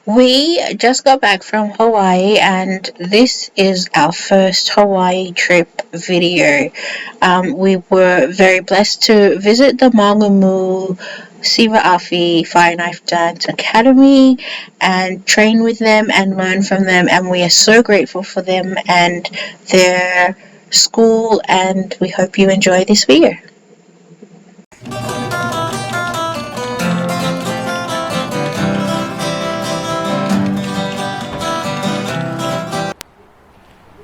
We just got back from Hawaii, and this is our first Hawaii trip video. We were very blessed to visit the Mauga Mu Siva Afi Fireknife Dance Academy and train with them and learn from them. And we are so grateful for them and their school. And we hope you enjoy this video.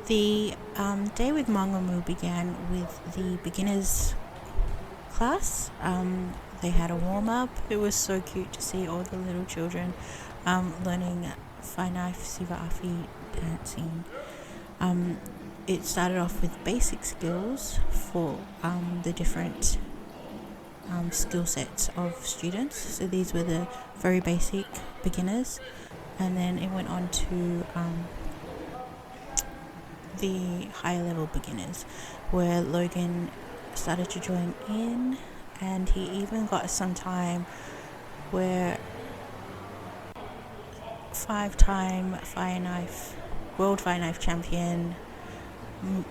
The day with Mauga Mu began with the beginners class. They had a warm-up. It was so cute to see all the little children learning Fireknife Siva Afi dancing. It started off with basic skills for the different skill sets of students. So these were the very basic beginners, and then it went on to the higher level beginners, where Logan started to join in, and he even got some time where 5-time world Fireknife champion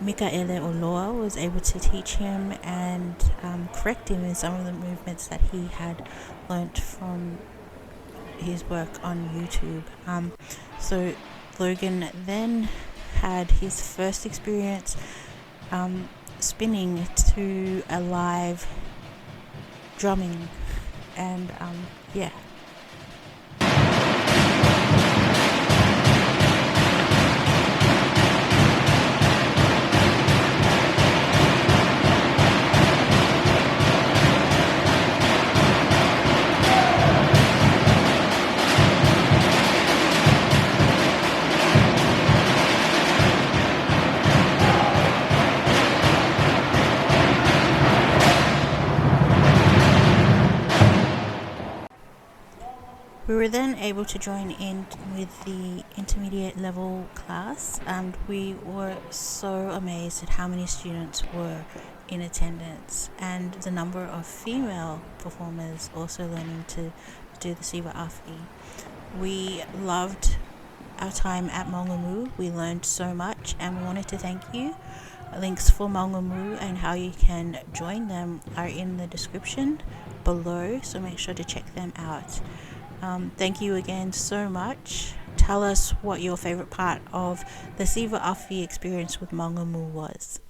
Mikaele Oloa was able to teach him and correct him in some of the movements that he had learnt from his work on YouTube. So Logan then had his first experience spinning to a live drumming, and yeah. We were then able to join in with the intermediate level class, and we were so amazed at how many students were in attendance and the number of female performers also learning to do the Siva Afi. We loved our time at Mauga Mu. We learned so much, and we wanted to thank you. Links for Mauga Mu and how you can join them are in the description below, so make sure to check them out. Thank you again so much. Tell us what your favorite part of the Siva Afi experience with Mauga Mu was.